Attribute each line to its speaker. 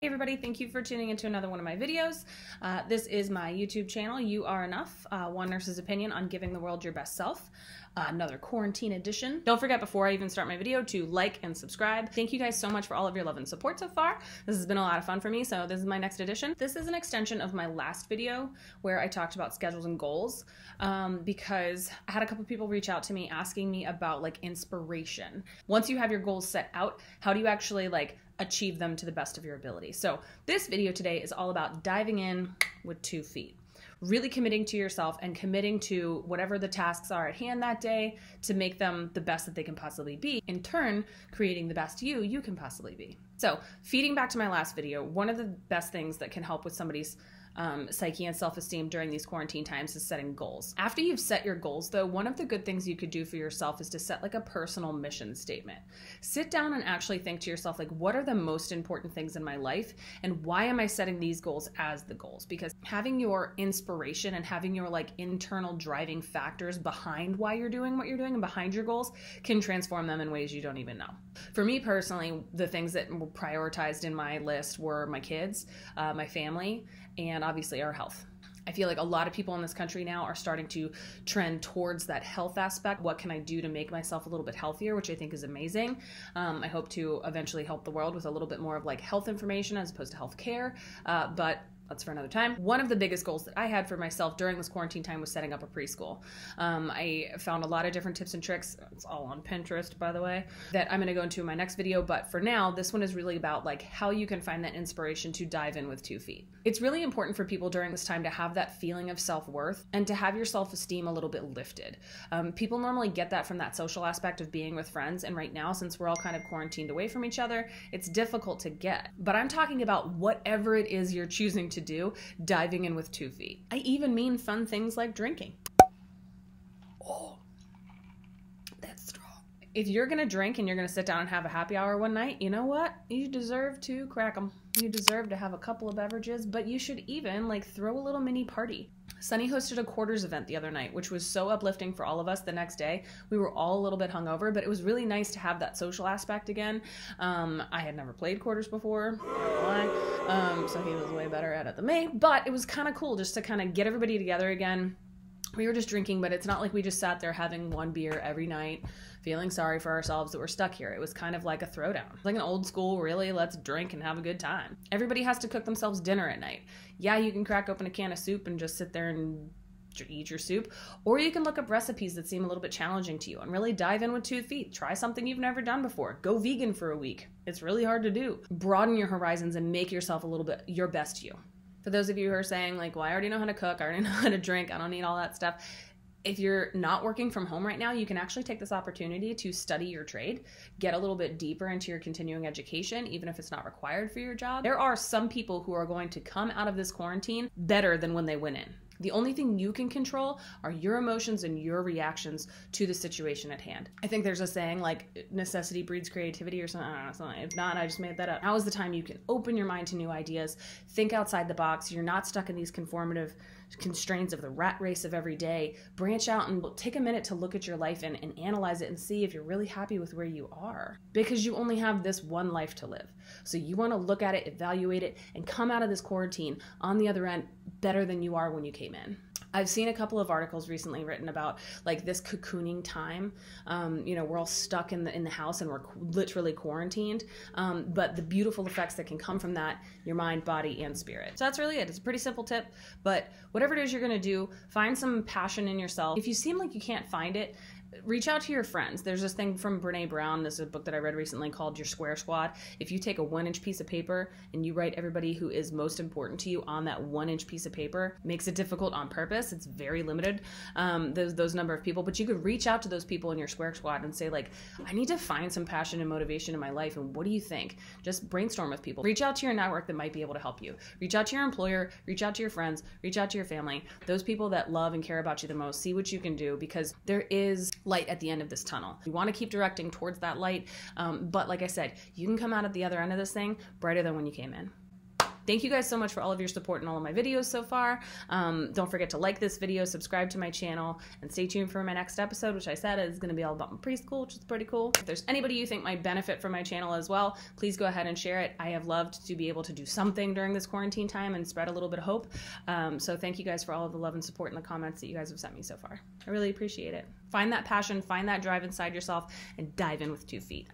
Speaker 1: Hey everybody, thank you for tuning into another one of my videos. This is my YouTube channel, You Are Enough, one nurse's opinion on giving the world your best self. Another quarantine edition. Don't forget before I even start my video to like and subscribe. Thank you guys so much for all of your love and support so far. This has been a lot of fun for me, so this is my next edition. This is an extension of my last video where I talked about schedules and goals because I had a couple people reach out to me asking me about like inspiration. Once you have your goals set out, how do you actually like achieve them to the best of your ability? So this video today is all about diving in with 2 feet. Really committing to yourself and committing to whatever the tasks are at hand that day to make them the best that they can possibly be. In turn, creating the best you can possibly be. So feeding back to my last video, one of the best things that can help with somebody's psyche and self-esteem during these quarantine times is setting goals. After you've set your goals though, one of the good things you could do for yourself is to set like a personal mission statement. Sit down and actually think to yourself, like, what are the most important things in my life and why am I setting these goals as the goals? Because having your inspiration and having your like internal driving factors behind why you're doing what you're doing and behind your goals can transform them in ways you don't even know. For me personally, the things that were prioritized in my list were my kids, my family, and obviously our health. I feel like a lot of people in this country now are starting to trend towards that health aspect. What can I do to make myself a little bit healthier, which I think is amazing. I hope to eventually help the world with a little bit more of like health information as opposed to health care, but that's for another time. One of the biggest goals that I had for myself during this quarantine time was setting up a preschool. I found a lot of different tips and tricks. It's all on Pinterest, by the way, that I'm going to go into in my next video. But for now, this one is really about like how you can find that inspiration to dive in with 2 feet. It's really important for people during this time to have that feeling of self-worth and to have your self-esteem a little bit lifted. People normally get that from that social aspect of being with friends. And right now, since we're all kind of quarantined away from each other, it's difficult to get. But I'm talking about whatever it is you're choosing to do, diving in with 2 feet. I even mean fun things like drinking. Oh, that's strong. If you're gonna drink and you're gonna sit down and have a happy hour one night, you know what? You deserve to crack them. You deserve to have a couple of beverages, but you should even like throw a little mini party. Sunny hosted a quarters event the other night, which was so uplifting for all of us the next day. We were all a little bit hungover, but it was really nice to have that social aspect again. I had never played quarters before, so he was way better at it than me, but it was kind of cool just to kind of get everybody together again. We were just drinking, but it's not like we just sat there having one beer every night, feeling sorry for ourselves that we're stuck here. It was kind of like a throwdown. Like an old school, really, let's drink and have a good time. Everybody has to cook themselves dinner at night. Yeah, you can crack open a can of soup and just sit there and eat your soup, or you can look up recipes that seem a little bit challenging to you and really dive in with 2 feet. Try something you've never done before. Go vegan for a week. It's really hard to do. Broaden your horizons and make yourself a little bit your best you. For those of you who are saying like, well, I already know how to cook, I already know how to drink, I don't need all that stuff. If you're not working from home right now, you can actually take this opportunity to study your trade, get a little bit deeper into your continuing education, even if it's not required for your job. There are some people who are going to come out of this quarantine better than when they went in. The only thing you can control are your emotions and your reactions to the situation at hand. I think there's a saying like necessity breeds creativity or something. I don't know, something. If not, I just made that up. Now is the time you can open your mind to new ideas, think outside the box. You're not stuck in these conformative constraints of the rat race of every day. Branch out and take a minute to look at your life and analyze it and see if you're really happy with where you are. Because you only have this one life to live. So you want to look at it, evaluate it, and come out of this quarantine on the other end better than you are when you came in. I've seen a couple of articles recently written about like this cocooning time. We're all stuck in the house and we're literally quarantined. But the beautiful effects that can come from that, your mind, body, and spirit. So that's really it. It's a pretty simple tip, but whatever it is you're gonna do, find some passion in yourself. If you seem like you can't find it, reach out to your friends. There's this thing from Brene Brown. This is a book that I read recently called Your Square Squad. If you take a 1-inch piece of paper and you write everybody who is most important to you on that 1-inch piece of paper, makes it difficult on purpose. It's very limited, those number of people, but you could reach out to those people in your Square Squad and say like, I need to find some passion and motivation in my life. And what do you think? Just brainstorm with people. Reach out to your network that might be able to help you. Reach out to your employer, reach out to your friends, reach out to your family, those people that love and care about you the most. See what you can do, because there is light at the end of this tunnel. You want to keep directing towards that light, but like I said, you can come out at the other end of this thing brighter than when you came in. thank you guys so much for all of your support in all of my videos so far. Don't forget to like this video, subscribe to my channel, and stay tuned for my next episode, which I said is going to be all about my preschool, which is pretty cool. If there's anybody you think might benefit from my channel as well, please go ahead and share it. I have loved to be able to do something during this quarantine time and spread a little bit of hope. So thank you guys for all of the love and support in the comments that you guys have sent me so far. I really appreciate it. Find that passion, find that drive inside yourself, and dive in with 2 feet.